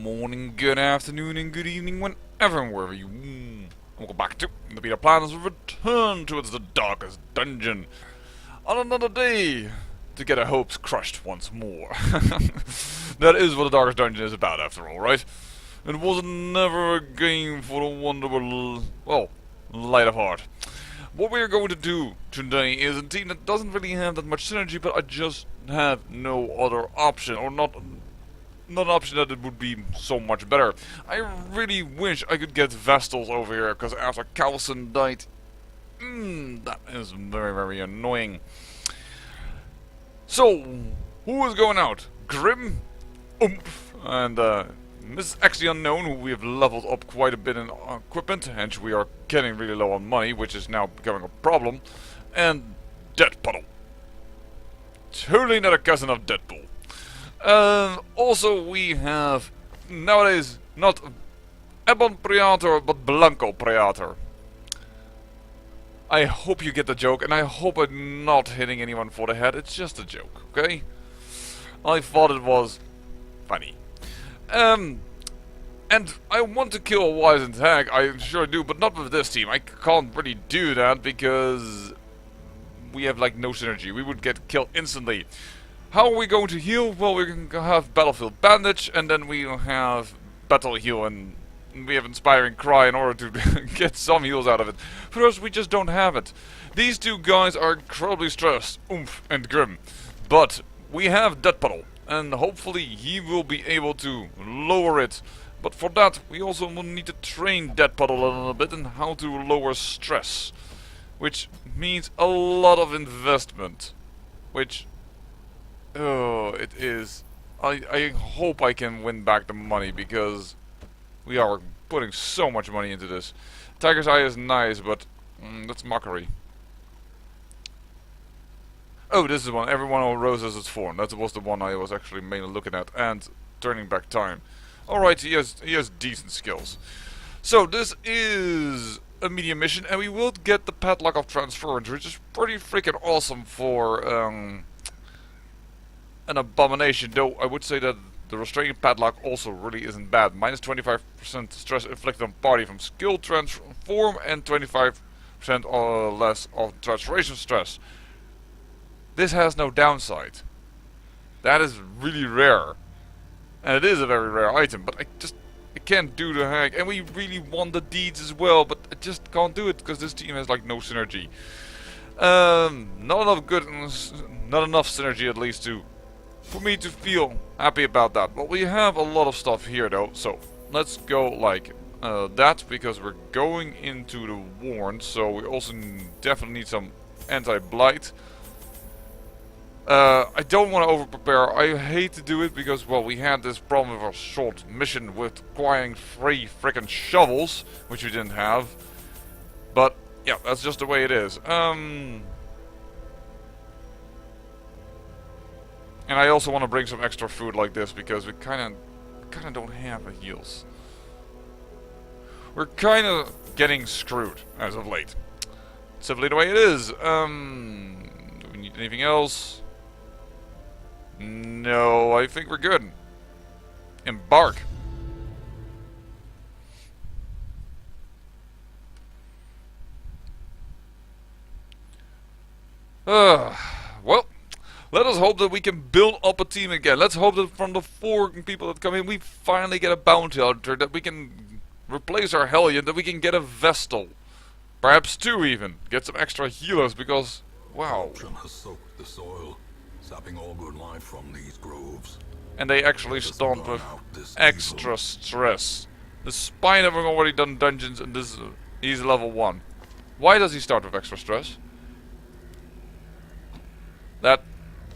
morning, good afternoon, and good evening, whenever and wherever you welcome back to the Beta Plans return towards the darkest dungeon on another day to get our hopes crushed once more. That is what the darkest dungeon is about, after all, right? It was never a game for the wonderful, well, light of heart. What we are going to do today is a team that doesn't really have that much synergy, but I just have no other option, or not an option that it would be so much better. I really wish I could get Vestals over here, because after Carlson died, that is very, very annoying. So, who is going out? Grim, Oomph, and Miss Actually Unknown, who we have leveled up quite a bit in equipment, hence we are getting really low on money, which is now becoming a problem, and Dead Puddle. Totally not a cousin of Deadpool. Also, we have nowadays not Ebon Praetor, but Blanco Praetor. I hope you get the joke, and I hope I'm not hitting anyone for the head. It's just a joke, okay? I thought it was funny. And I want to kill a wizened hag, I sure do, but not with this team. I can't really do that because we have like no synergy. We would get killed instantly. How are we going to heal? Well, we can have Battlefield Bandage, and then we have Battle Heal, and we have Inspiring Cry in order to get some heals out of it. For us, we just don't have it. These two guys are incredibly stressed, Oomph and Grim. But we have Dead Puddle, and hopefully he will be able to lower it. But for that, we also will need to train Dead Puddle a little bit in how to lower stress. Which means a lot of investment. Which... oh, it is. I hope I can win back the money, because we are putting so much money into this. Tiger's Eye is nice, but that's mockery. Oh, this is one. Everyone who rose as its form. That was the one I was actually mainly looking at. And turning back time. Alright, he has decent skills. So, this is a medium mission, and we will get the Padlock of Transference, which is pretty freaking awesome for an abomination. Though, I would say that the Restraining Padlock also really isn't bad. Minus 25% stress inflicted on party from skill transform, and 25% or less of transformation stress. This has no downside. That is really rare. And it is a very rare item, but I can't do the hag. And we really want the deeds as well, but I just can't do it because this team has like no synergy. Not enough synergy at least for me to feel happy about that. But we have a lot of stuff here though, so let's go like that, because we're going into the Warren, so we also definitely need some anti-blight. I don't want to over-prepare. I hate to do it because, well, we had this problem with our short mission with acquiring 3 frickin' shovels, which we didn't have. But, yeah, that's just the way it is. And I also want to bring some extra food like this, because we kinda don't have the heals. We're kinda getting screwed as of late. Simply the way it is. Do we need anything else? No, I think we're good. Embark. Well, let us hope that we can build up a team again. Let's hope that from the 4 people that come in, we finally get a bounty hunter, that we can replace our Hellion, that we can get a Vestal. Perhaps 2 even. Get some extra healers, because, wow. Corruption has soaked the soil, sapping all good life from these groves. And they actually start with extra stress. Despite having already done dungeons, and this he's level 1. Why does he start with extra stress? That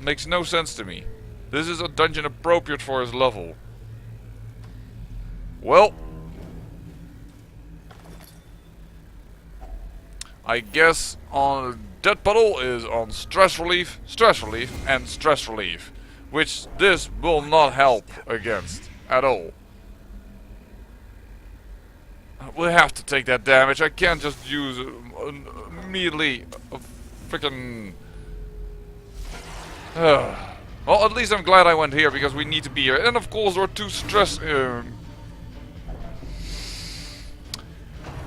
makes no sense to me. This is a dungeon appropriate for his level. Well, I guess on Dead Puddle is on stress relief, and stress relief. Which this will not help against at all. We'll have to take that damage. I can't just use immediately a freaking Well, at least I'm glad I went here, because we need to be here. And of course there are 2 stress...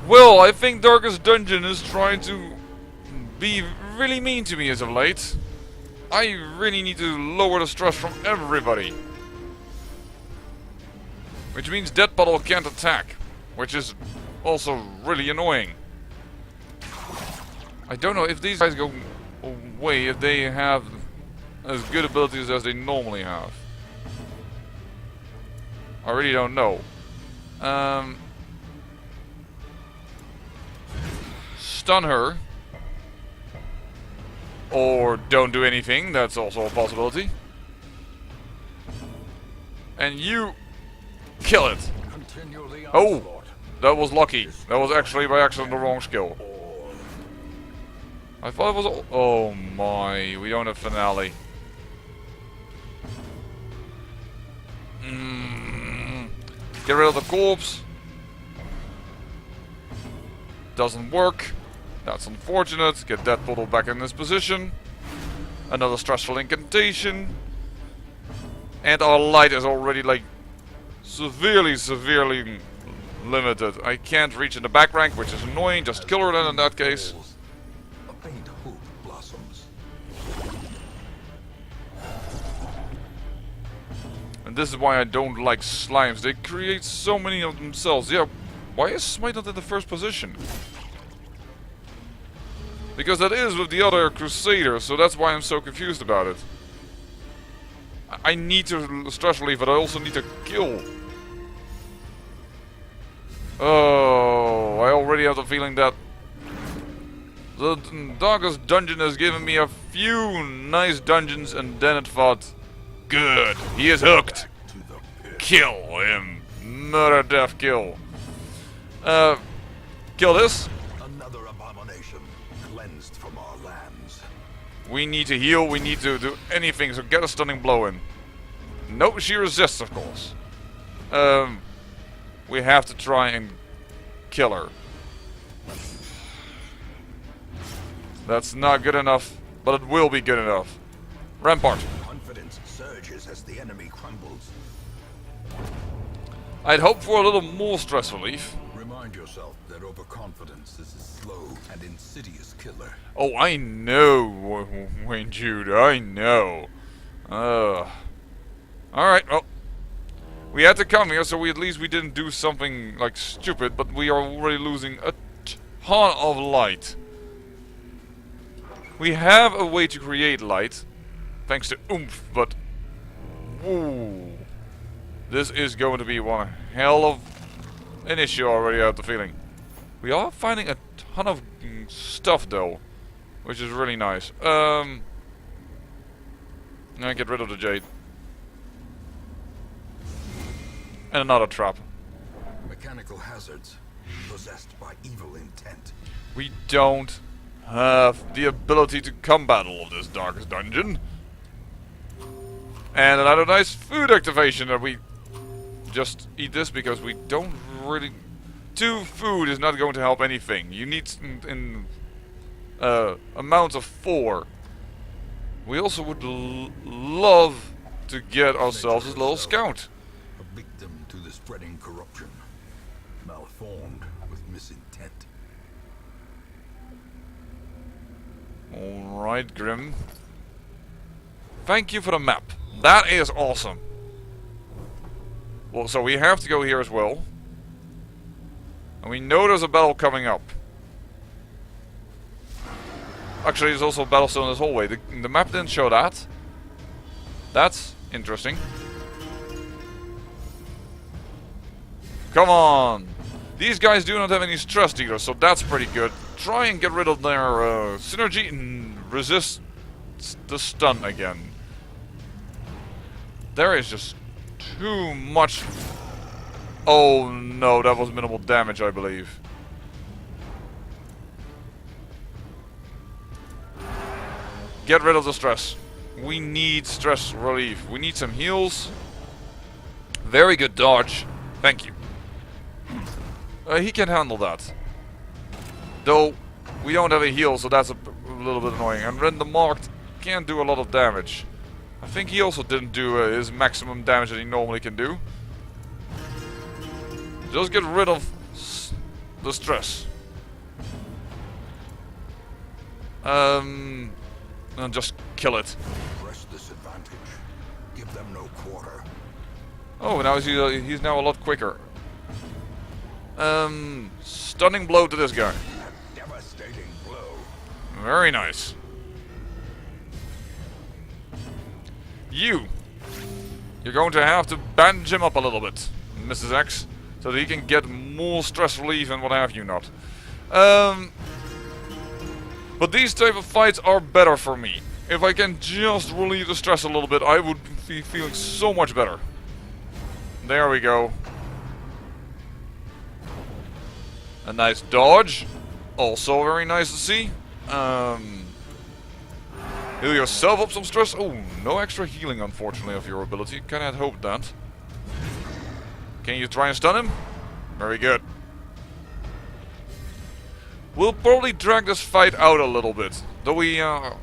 Well, I think Darkest Dungeon is trying to be really mean to me as of late. I really need to lower the stress from everybody. Which means Dead Puddle can't attack. Which is also really annoying. I don't know if these guys go away, if they have as good abilities as they normally have. I really don't know. Stun her. Or don't do anything, that's also a possibility. And you kill it. Oh, that was lucky. That was actually by accident the wrong skill. I thought it was... Oh my, we don't have finale. Get rid of the corpse. Doesn't work. That's unfortunate. Get that bottle back in this position. Another stressful incantation. And our light is already like severely limited. I can't reach in the back rank, which is annoying. Just kill her then in that case. A faint hope blossoms. And this is why I don't like slimes. They create so many of themselves. Yeah, why is Smite not in the first position? Because that is with the other Crusader, so that's why I'm so confused about it. I need to stress relief, but I also need to kill. Oh, I already have the feeling that the Darkest Dungeon has given me a few nice dungeons, and then it thought, good, he is hooked. Kill him. Murder, death, kill. Kill this. Another abomination cleansed from our lands. We need to heal, we need to do anything, so get a stunning blow in. Nope, she resists, of course. We have to try and kill her. That's not good enough, but it will be good enough. Rampart. Confidence surges as the enemy crumbles. I'd hope for a little more stress relief. Remind yourself that overconfidence is a slow and insidious killer. Oh, I know, Wayne Jude, I know. Alright, well. We had to come here, so at least we didn't do something, like, stupid, but we are already losing a ton of light. We have a way to create light, thanks to Oomph, but... Ooh. This is going to be one hell of an issue already, I have the feeling. We are finding a ton of stuff, though, which is really nice. Now get rid of the jade. And another trap. Mechanical hazards possessed by evil intent. We don't have the ability to combat all of this Darkest Dungeon. And another nice food activation that we just eat this because we don't really... 2 food is not going to help anything. You need in amounts of 4. We also would love to get ourselves a little scout. A victim to the spreading corruption. Malformed with misintent. Alright, Grim. Thank you for the map. That is awesome. Well, so we have to go here as well. And we know there's a battle coming up. Actually, there's also a battle still in this hallway. The map didn't show that. That's interesting. Come on! These guys do not have any stress either, so that's pretty good. Try and get rid of their synergy and resist the stun again. There is just too much... Oh no, that was minimal damage, I believe. Get rid of the stress. We need stress relief. We need some heals. Very good dodge. Thank you. He can handle that. Though, we don't have a heal, so that's a little bit annoying. And Random Marked can't do a lot of damage. I think he also didn't do his maximum damage that he normally can do. Just get rid of the stress. And just kill it. Press this advantage. Give them no quarter. Oh, now he's now a lot quicker. Stunning blow to this guy. A devastating blow. Very nice. You're going to have to bandage him up a little bit, Mrs. X, so that he can get more stress relief and what have you not. But these type of fights are better for me. If I can just relieve the stress a little bit, I would be feeling so much better. There we go. A nice dodge. Also very nice to see. Heal yourself up some stress. Oh, no extra healing, unfortunately, of your ability. Kinda had hoped that. Can you try and stun him? Very good. We'll probably drag this fight out a little bit. Though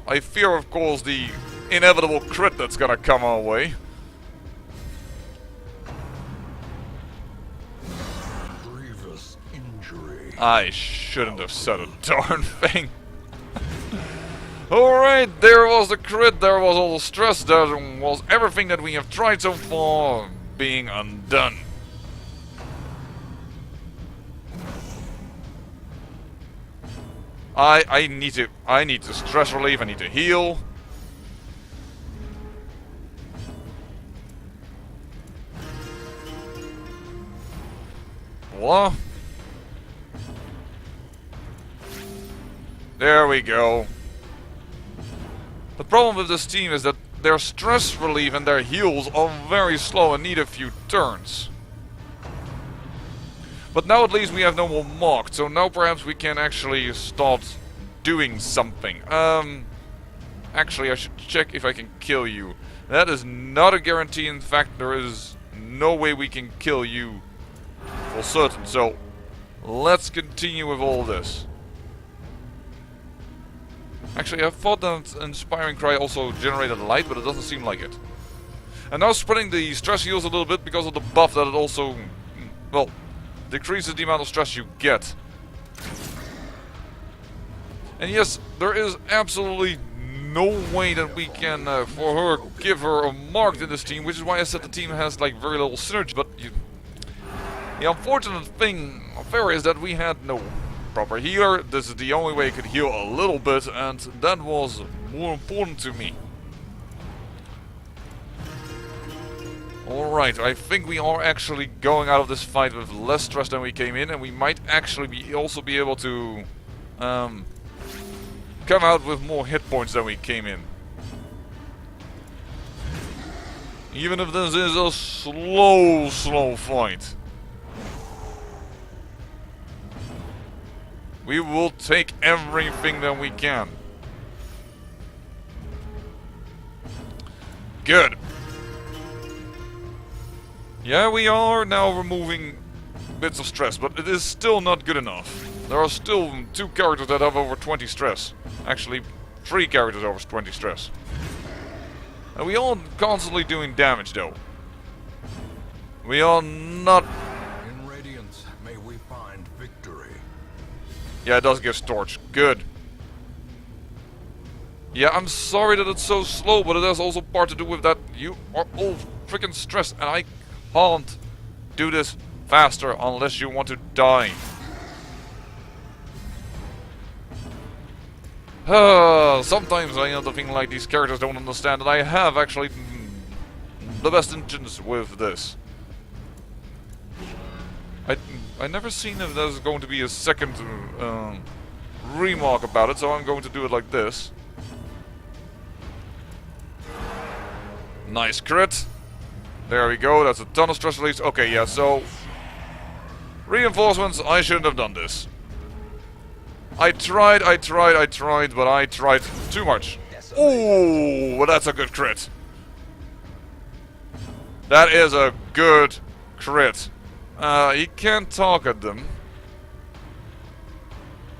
I fear, of course, the inevitable crit that's gonna come our way. Grievous injury. I shouldn't have said a darn thing. Alright, there was the crit, there was all the stress, there was everything that we have tried so far being undone. I need to stress relief, I need to heal. What? There we go. The problem with this team is that their stress relief and their heals are very slow and need a few turns. But now at least we have no more mocked, so now perhaps we can actually start doing something. Actually I should check if I can kill you. That is not a guarantee, in fact there is no way we can kill you for certain, so let's continue with all this. Actually, I thought that Inspiring Cry also generated light, but it doesn't seem like it. And now spreading the stress heals a little bit because of the buff that it also, well, decreases the amount of stress you get. And yes, there is absolutely no way that we can, for her, give her a mark in this team, which is why I said the team has, like, very little synergy, but the unfortunate thing affair is that we had no proper healer. This is the only way I could heal a little bit, and that was more important to me. Alright, I think we are actually going out of this fight with less stress than we came in, and we might actually also be able to come out with more hit points than we came in. Even if this is a slow fight. We will take everything that we can. Good. Yeah, we are now removing bits of stress, but it is still not good enough. There are still 2 characters that have over 20 stress. Actually, 3 characters over 20 stress. And we are constantly doing damage, though. We are not... In Radiance, may we find victory. Yeah, it does give Torch. Good. Yeah, I'm sorry that it's so slow, but it has also part to do with that you are all freaking stressed, and I can't do this faster unless you want to die. Sometimes I end up feeling like these characters don't understand that I have actually the best intentions with this. I never seen if there's going to be a second remark about it, so I'm going to do it like this. Nice crit. There we go, that's a ton of stress release. Okay, yeah, so... Reinforcements, I shouldn't have done this. I tried, but I tried too much. Ooh, well, that's a good crit. That is a good crit. He can't target them.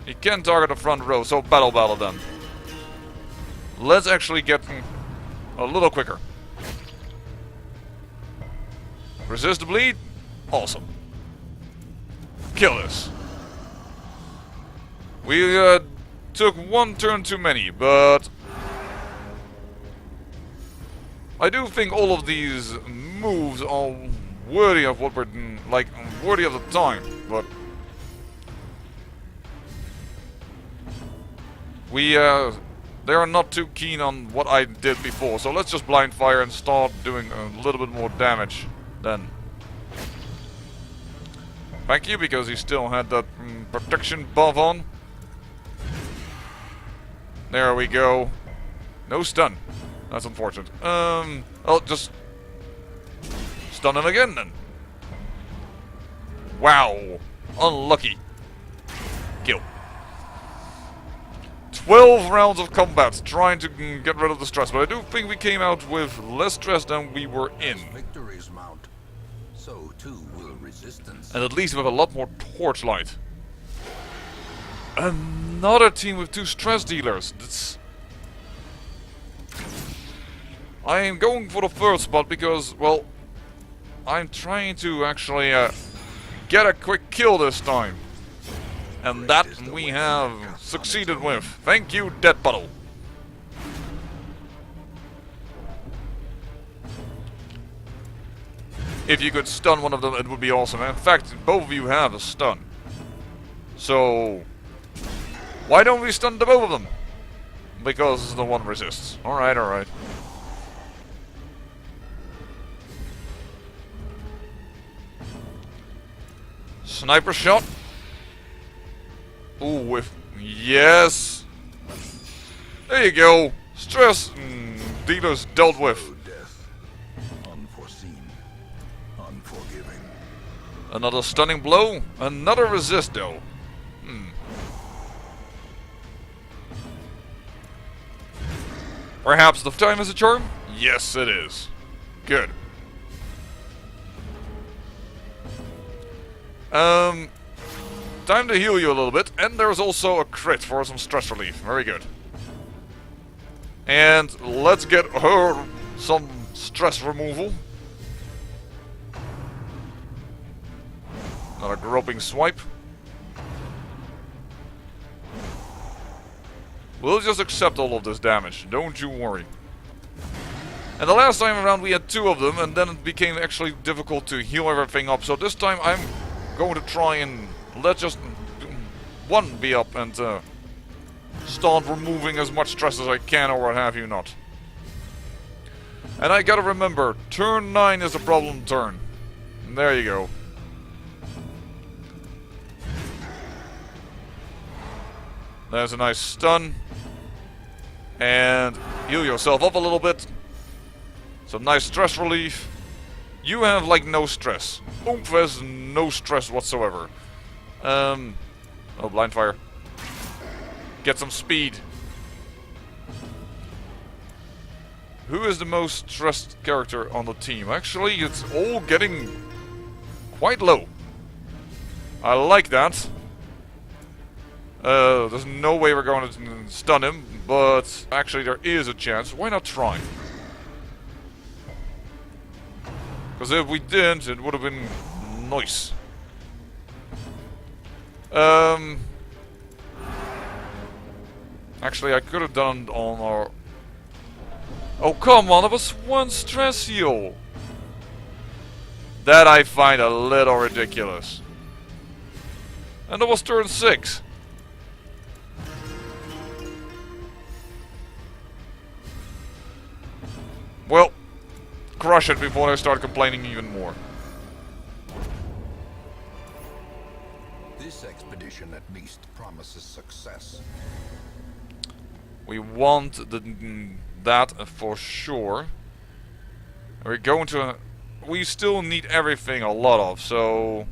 He can target the front row, so battle then. Let's actually get a little quicker. Resist the bleed. Awesome. Kill this. We took one turn too many, but I do think all of these moves are worthy of what we're like, worthy of the time, but they are not too keen on what I did before, so let's just blind fire and start doing a little bit more damage then. Thank you, because he still had that protection buff on. There we go. No stun. That's unfortunate. I'll just stun him again then. Wow. Unlucky. Kill. 12 rounds of combat trying to get rid of the stress, but I do think we came out with less stress than we were in. Victories mount, so too will resistance. And at least with a lot more torchlight. Another team with 2 stress dealers. That's... I am going for the first spot because, well, I'm trying to actually get a quick kill this time. And that we have succeeded with. Thank you, Dead Puddle. If you could stun one of them, it would be awesome. In fact, both of you have a stun. So, why don't we stun the both of them? Because the one resists. Alright, alright. Sniper shot. Ooh, with... Yes! There you go! Stress dealers dealt with. Death. Unforeseen. Unforgiving. Another stunning blow. Another resist though. Perhaps the time is a charm? Yes, it is. Good. Time to heal you a little bit, and there's also a crit for some stress relief. Very good. And let's get her some stress removal. Another groping swipe. We'll just accept all of this damage, don't you worry. And the last time around we had 2 of them, and then it became actually difficult to heal everything up. So this time I'm going to try and let just one be up and start removing as much stress as I can, or what have you not. And I gotta remember, turn 9 is a problem turn. And there you go. There's a nice stun. And heal yourself up a little bit. Some nice stress relief. You have like no stress. Oomph has no stress whatsoever. Oh, blind fire. Get some speed. Who is the most stressed character on the team? Actually, it's all getting quite low. I like that. There's no way we're going to stun him, but actually there is a chance. Why not try? Because if we didn't, it would have been nice. Actually, I could have done it on our... Oh, come on, that was 1 stress heal. That I find a little ridiculous. And that was turn 6. Well, crush it before I start complaining even more. This expedition at least promises success. We want that for sure. We're going to... we still need everything a lot of, so...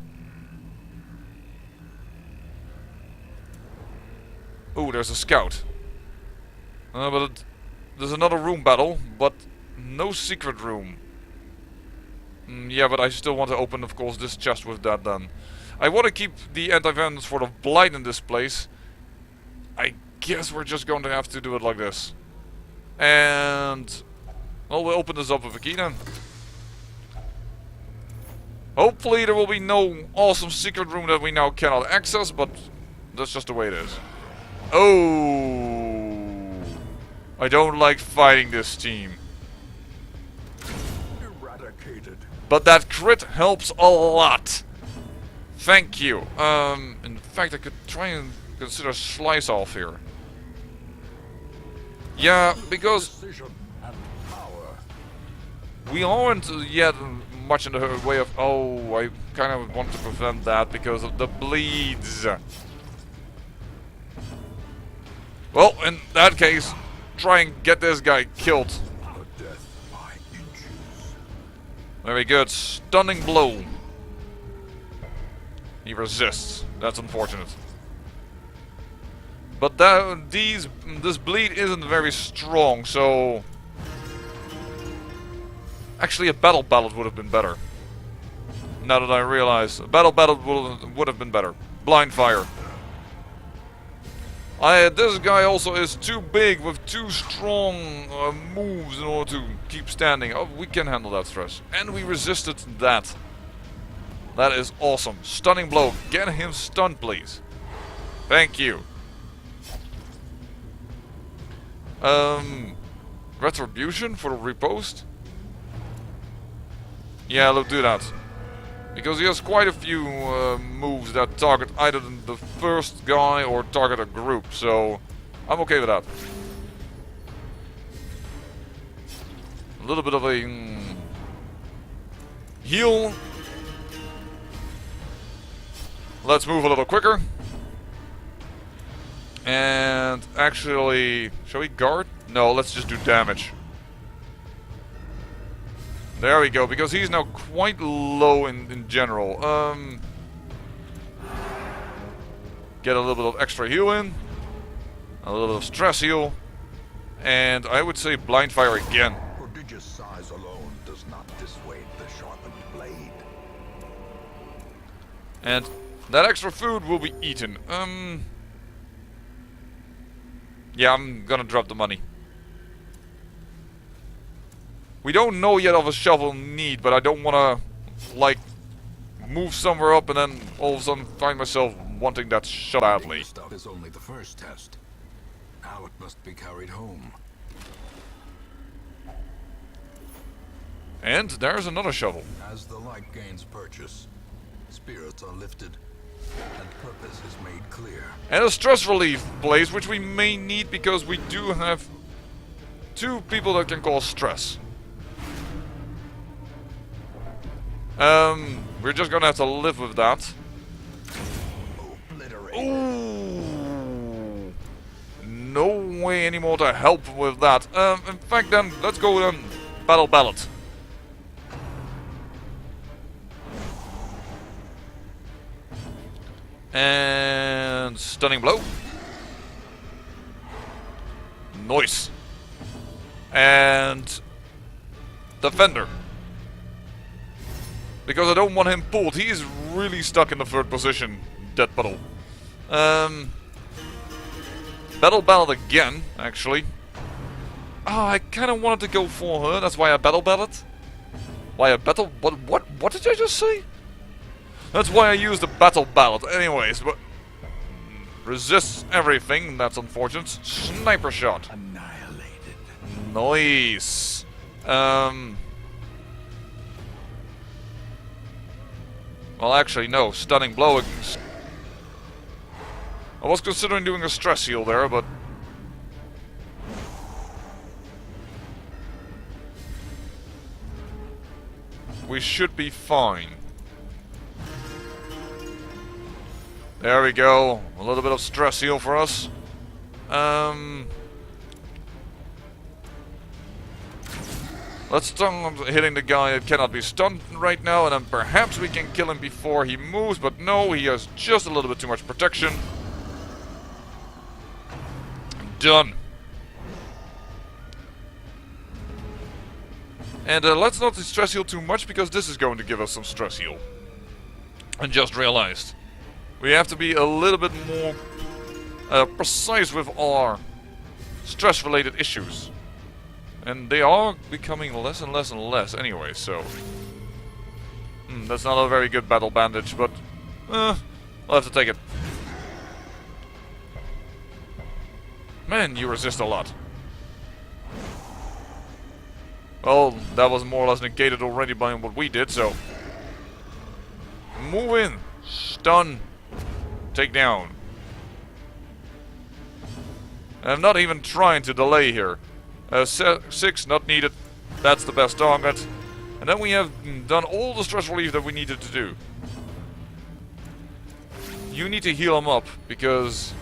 Ooh, there's a scout. There's another room battle, but no secret room. Yeah, but I still want to open, of course, this chest with that then. I want to keep the anti-venom sort of blind in this place. I guess we're just going to have to do it like this. And... well, we'll open this up with a key then. Hopefully there will be no awesome secret room that we now cannot access, but that's just the way it is. Oh, I don't like fighting this team. Eradicated. But that crit helps a lot. Thank you. In fact, I could try and consider slice off here. Yeah, because Precision and power. we aren't yet much in the way of... Oh, I kind of want to prevent that because of the bleeds. Well, in that case, try and get this guy killed. A death by inches. Very good. Stunning blow. He resists. That's unfortunate. But this bleed isn't very strong, so... Actually, a battle ballad would have been better. Now that I realize, a battle ballad would have been better. Blind fire. This guy also is too big with too strong moves in order to keep standing. Oh, we can handle that stress. And we resisted that. That is awesome. Stunning blow. Get him stunned, please. Thank you. Retribution for the repost? Yeah, let's do that. Because he has quite a few moves that target either the first guy or target a group, so I'm okay with that. A little bit of a heal. Let's move a little quicker. And actually, shall we guard? No, let's just do damage. There we go, because he's now quite low in general. Get a little bit of extra heal in. A little bit of stress heal. And I would say blind fire again. Prodigious size alone does not dissuade the sharpened blade. And that extra food will be eaten. Yeah, I'm gonna drop the money. We don't know yet of a shovel need, but I don't wanna, like, move somewhere up and then all of a sudden find myself wanting that shot badly. Stuff is only the first test. Now it must be carried home. And there's another shovel. As the light gains purchase, spirits are lifted, and purpose is made clear. And a stress relief blaze, which we may need because we do have 2 people that can cause stress. We're just gonna have to live with that. Ooh, no way anymore to help with that. In fact, then let's go battle ballad. And stunning blow. Nice. And defender. Because I don't want him pulled. He is really stuck in the 3rd position, Dead Puddle. Battle ballad again, actually. Oh, I kind of wanted to go for her. That's why I battle ballad. Why I battle... What did I just say? That's why I used the battle ballad. Anyways, but... Resists everything. That's unfortunate. Sniper shot. Annihilated. Nice. Well, actually, no. Stunning blow. I was considering doing a stress heal there, but... we should be fine. There we go. A little bit of stress heal for us. Let's stun hitting the guy that cannot be stunned right now, and then perhaps we can kill him before he moves, but no, he has just a little bit too much protection. Done. And let's not stress heal too much, because this is going to give us some stress heal. And just realized. We have to be a little bit more precise with our stress-related issues. And they are becoming less and less and less anyway, so... That's not a very good battle bandage, but I'll have to take it. Man, you resist a lot. Well, that was more or less negated already by what we did, so... Move in. Stun. Take down. And I'm not even trying to delay here. 6, not needed. That's the best target. And then we have done all the stress relief that we needed to do. You need to heal him up, because...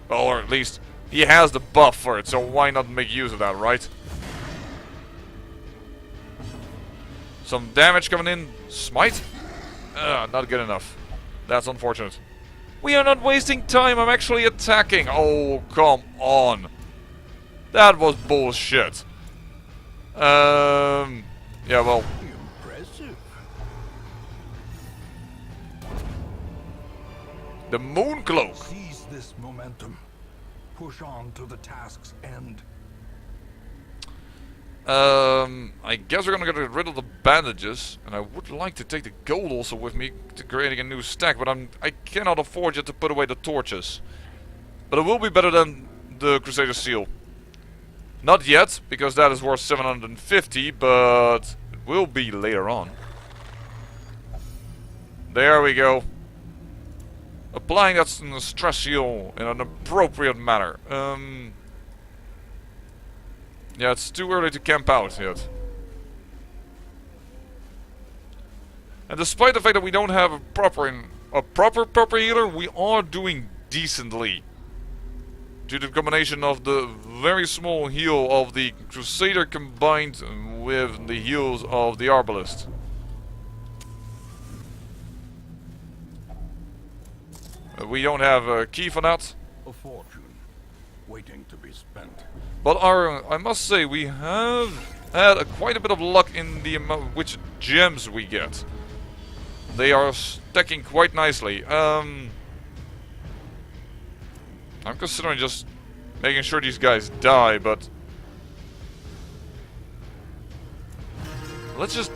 Well, or at least... He has the buff for it, so why not make use of that, right? Some damage coming in. Smite? Not good enough. That's unfortunate. We are not wasting time, I'm actually attacking. Oh, come on. That was bullshit. Yeah, well. Impressive. The Moon Cloak. Seize this momentum. Push on to the task's end. I guess we're gonna get rid of the bandages, and I would like to take the gold also with me to creating a new stack, but I cannot afford yet to put away the torches. But it will be better than the Crusader Seal. Not yet, because that is worth 750, but it will be later on. There we go. Applying that stress seal in an appropriate manner. Yeah, it's too early to camp out yet. And despite the fact that we don't have a proper healer, we are doing decently. Due to the combination of the very small heal of the Crusader combined with the heals of the Arbalist. We don't have a key for that. A fortune waiting to be spent. But I must say, we have had quite a bit of luck in the amount which gems we get. They are stacking quite nicely. I'm considering just making sure these guys die, but let's just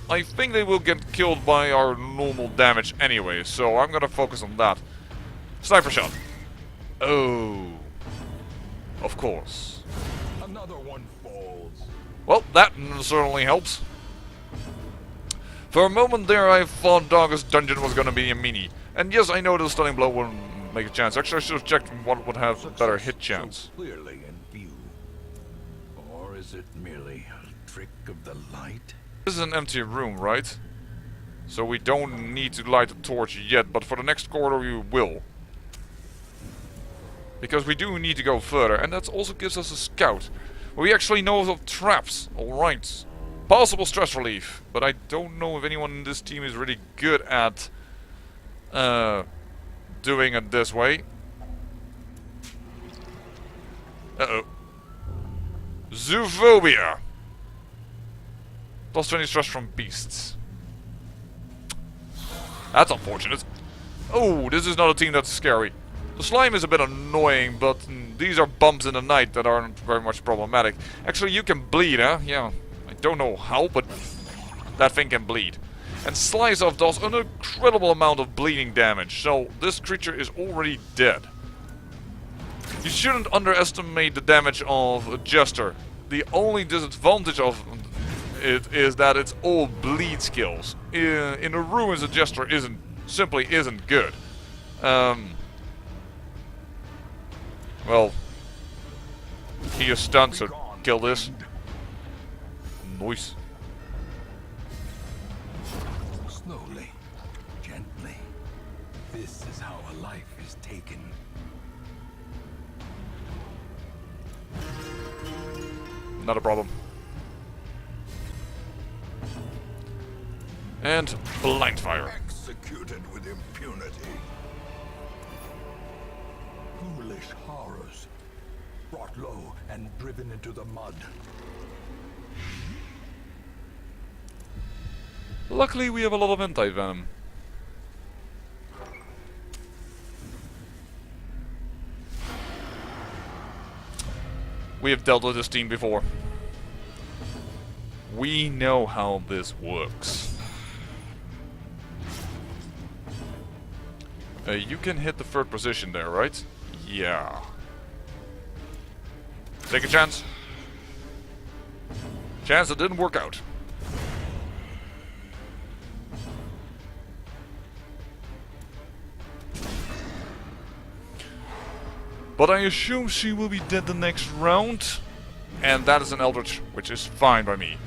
I think they will get killed by our normal damage anyway, so I'm gonna focus on that. Sniper shot. Oh. Of course. Another one falls. Well, that certainly helps. For a moment there, I thought Darkest Dungeon was gonna be a mini. And yes, I know the stunning blow wouldn't make a chance. Actually, I should have checked what would have a better hit chance. So clearly in view. Or is it merely a trick of the light? This is an empty room, right? So we don't need to light a torch yet, but for the next corridor we will. Because we do need to go further, and that also gives us a scout. We actually know of traps, alright. Possible stress relief, but I don't know if anyone in this team is really good at doing it this way. Uh-oh. Zoophobia. Plus 20 stress from beasts. That's unfortunate. Oh, this is not a team that's scary. The slime is a bit annoying, but these are bumps in the night that aren't very much problematic. Actually, you can bleed, huh? Yeah, I don't know how, but that thing can bleed. And Slice Off does an incredible amount of bleeding damage, so this creature is already dead. You shouldn't underestimate the damage of a Jester. The only disadvantage of it is that it's all bleed skills. In the Ruins, a Jester simply isn't good. Well, he is stunned, so kill this. Nice. Slowly, gently. This is how a life is taken. Not a problem. And blind fire. Executed with impunity. Foolish horrors. Brought low and driven into the mud. Luckily, we have a lot of anti-venom. We have dealt with this team before. We know how this works. You can hit the third position there, right? Yeah. Take a chance. Chance that didn't work out. But I assume she will be dead the next round. And that is an Eldritch, which is fine by me.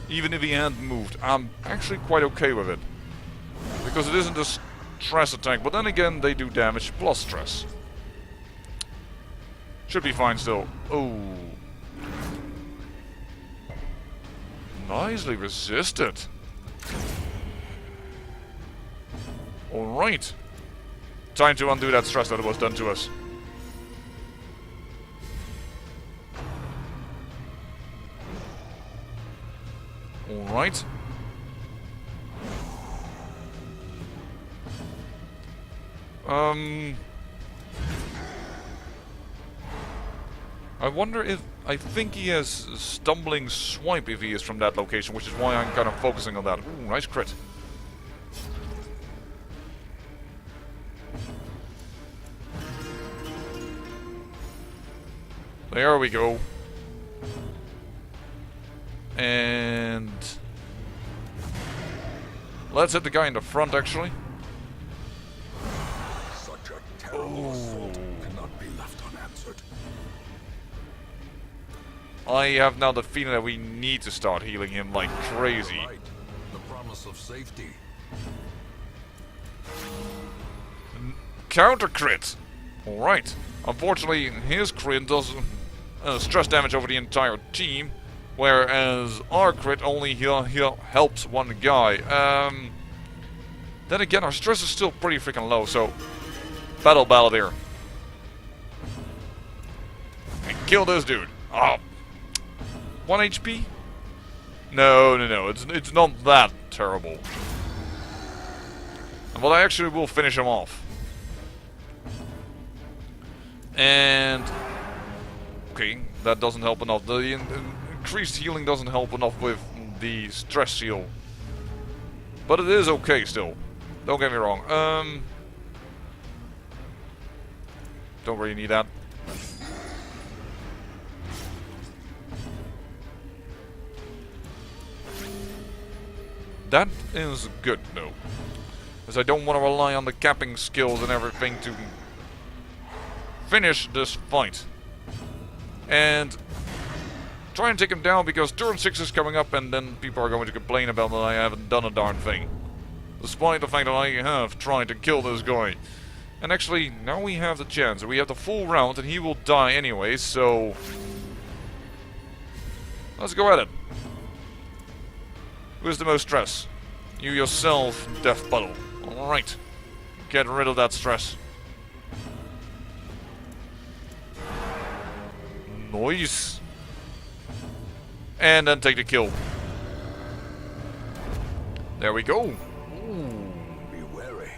Even if he hadn't moved, I'm actually quite okay with it. Because it isn't a stress attack, but then again they do damage plus stress. Should be fine still. Oh. Nicely resisted. Alright. Time to undo that stress that was done to us. Alright. I wonder if... I think he has Stumbling Swipe if he is from that location, which is why I'm kind of focusing on that. Ooh, nice crit. There we go. And... let's hit the guy in the front, actually. Such a terrible assault cannot be left unanswered. I have now the feeling that we need to start healing him like crazy. Right. The promise of safety. Counter crit! Alright. Unfortunately, his crit does stress damage over the entire team, whereas our crit only helps one guy. Then again, our stress is still pretty freaking low, so... Battle Balladeer. And kill this dude. Oh. 1 HP? No, it's not that terrible. But I actually will finish him off. And... okay, that doesn't help enough. The increased healing doesn't help enough with the stress heal. But it is okay still. Don't get me wrong. Don't really need that. That is good, though. Because I don't want to rely on the capping skills and everything to finish this fight. And try and take him down, because turn 6 is coming up and then people are going to complain about that I haven't done a darn thing. Despite the fact that I have tried to kill this guy. And actually, now we have the chance. We have the full round and he will die anyway, so... let's go at it. Who's the most stress? You yourself, Death Puddle. Alright. Get rid of that stress. Nice. And then take the kill. There we go. Ooh. Be wary.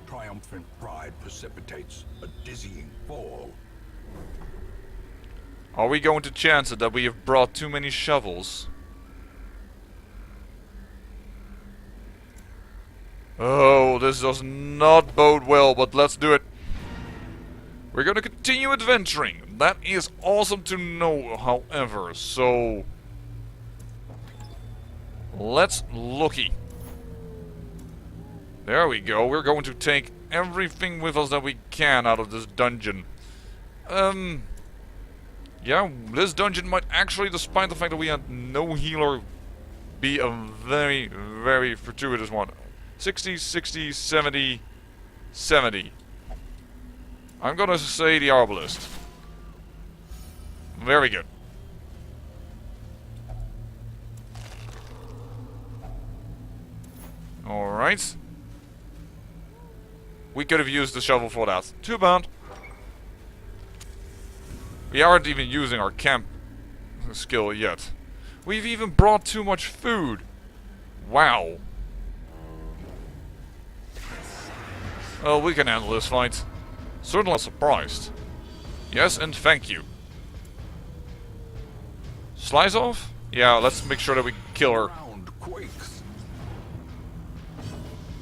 Triumphant pride precipitates a dizzying fall. Are we going to chance it that we have brought too many shovels? Oh, this does not bode well, but let's do it. We're going to continue adventuring. That is awesome to know, however, so... let's looky. There we go. We're going to take everything with us that we can out of this dungeon. Yeah, this dungeon might actually, despite the fact that we had no healer, be a very, very fortuitous one. 60, 60, 70, 70. I'm gonna say the Arbalist. Very good. Alright. We could have used the shovel for that. Too bad. We aren't even using our camp skill yet. We've even brought too much food. Wow. Well, we can handle this fight. Certainly not surprised. Yes, and thank you. Slice off? Yeah, let's make sure that we kill her. Ground quakes.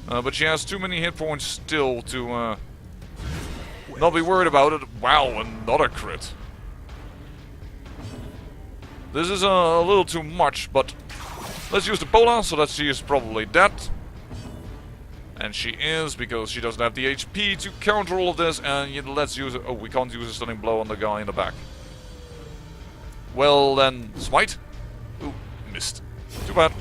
But she has too many hit points still to not be worried about it. Wow, another crit. This is a little too much, but let's use the Pola so that she is probably dead. And she is, because she doesn't have the HP to counter all of this. And let's use it. Oh, we can't use a stunning blow on the guy in the back. Well then, smite. Ooh, missed. Too bad.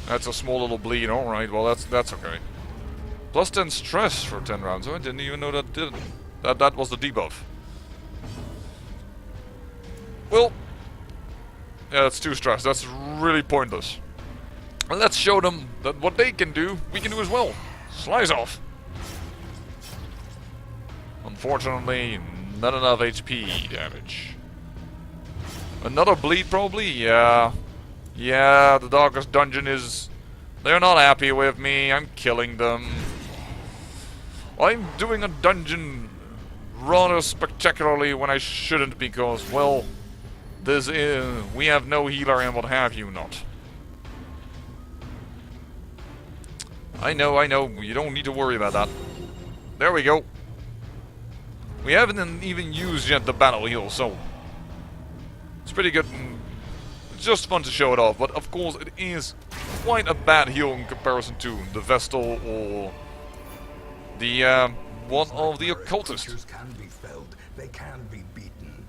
That's a small little bleed. Alright, well that's okay. Plus 10 stress for 10 rounds. Oh, I didn't even know that did. That was the debuff. Well, yeah, that's 2 stress. That's really pointless. And let's show them that what they can do, we can do as well. Slice off. Unfortunately, not enough HP damage. Another bleed probably? Yeah. Yeah, the Darkest Dungeon is... They're not happy with me. I'm killing them. I'm doing a dungeon rather spectacularly when I shouldn't, because, well, this is... we have no healer and what have you not. I know, you don't need to worry about that. There we go. We haven't even used yet the battle heal, so... it's pretty good. It's just fun to show it off, but of course it is quite a bad heal in comparison to the Vestal or the one of the Occultist. Creatures can be felled. They can be beaten.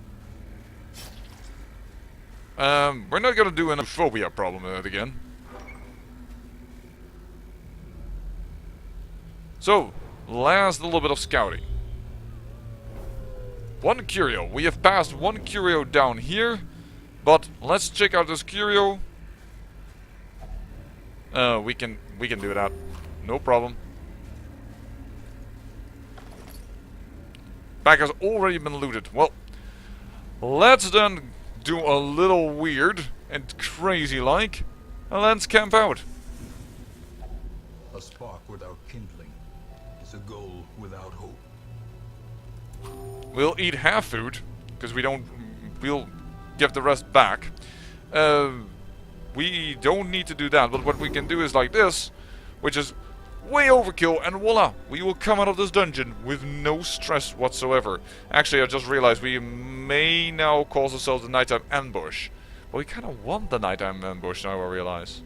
We're not gonna do an phobia problem again. So, last little bit of scouting. One curio. We have passed one curio down here, but let's check out this curio. We can do that. No problem. Back has already been looted. Well, let's then do a little weird and crazy like, and let's camp out. A spark without kindling is a goal without hope. We'll eat half food, because we'll give the rest back. We don't need to do that, but what we can do is like this, which is way overkill, and voila, we will come out of this dungeon with no stress whatsoever. Actually, I just realized we may now cause ourselves a nighttime ambush. But we kind of want the nighttime ambush now, I realize.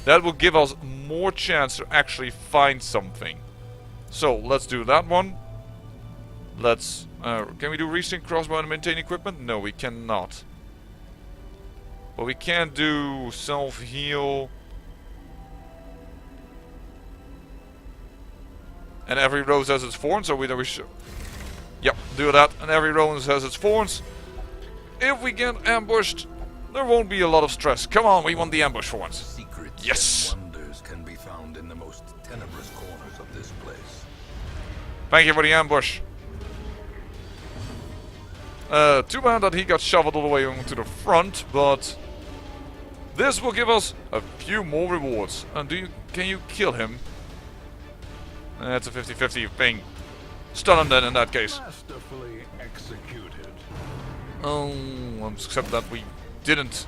That will give us more chance to actually find something. So, let's do that one. Let's... can we do resync crossbow and maintain equipment? No, we cannot. But we can do self-heal. And every rose has its thorns, so we should... Yep, do that. And every rose has its thorns. If we get ambushed, there won't be a lot of stress. Come on, we want the ambush for once. Secrets Yes! and wonders can be found in the most tenebrous corners of this place. Thank you for the ambush. Too bad that he got shoveled all the way onto the front, but this will give us a few more rewards. And can you kill him? That's a 50-50 thing. Stun him then in that case. Masterfully executed. Oh, except that we didn't.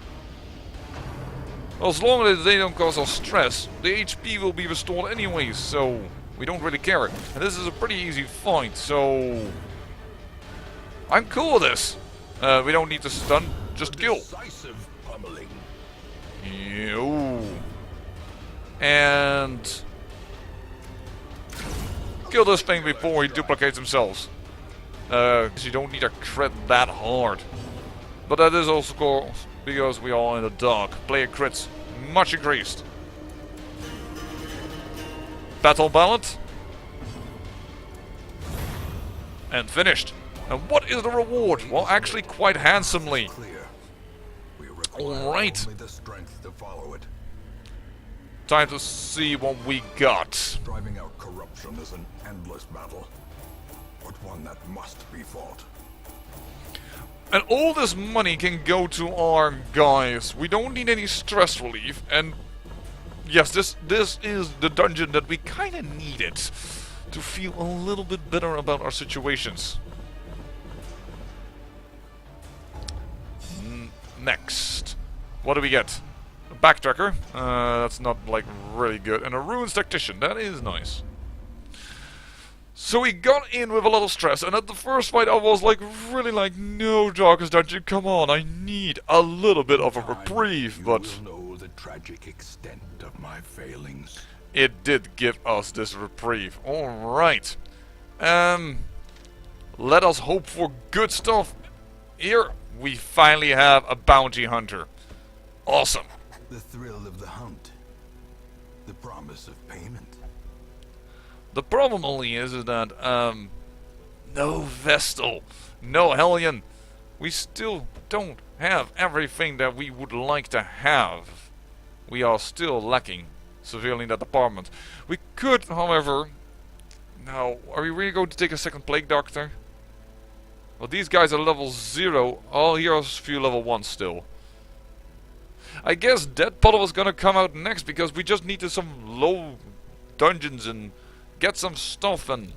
Well, as long as they don't cause us stress, the HP will be restored anyways, so we don't really care. And this is a pretty easy fight, so I'm cool with this. We don't need to stun, just kill. Decisive pummeling. Yo. And kill this thing before he duplicates himself. Because you don't need to crit that hard. But that is also because we are in the dark. Player crits much increased. Battle ballad. And finished. And what is the reward? Well, actually quite handsomely. Clear. We require Alright. only the strength to follow it. Time to see what we got. Driving out corruption is an endless battle, but one that must be fought. And all this money can go to our guys. We don't need any stress relief. And yes, this is the dungeon that we kind of needed to feel a little bit better about our situations. next? What do we get? A backtracker. That's not like really good. And a ruins tactician. That is nice. So we got in with a lot of stress, and at the first fight I was like, really like, no, Darkest Dungeon, come on, I need a little bit of a reprieve, You but will know the tragic extent of my failings. it did give us this reprieve. Alright. Let us hope for good stuff. Here, we finally have a bounty hunter. Awesome. The thrill of the hunt. The promise of payment. The problem only is that, no Vestal, no Hellion. We still don't have everything that we would like to have. We are still lacking severely in that department. We could, however... Now, are we really going to take a second Plague Doctor? Well, these guys are level 0. Oh, here's a few level 1 still. I guess Dead Puddle is gonna come out next because we just needed some low dungeons and get some stuff and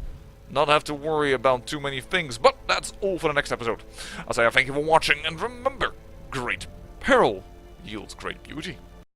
not have to worry about too many things. But that's all for the next episode. I'll say thank you for watching, and remember, great peril yields great beauty.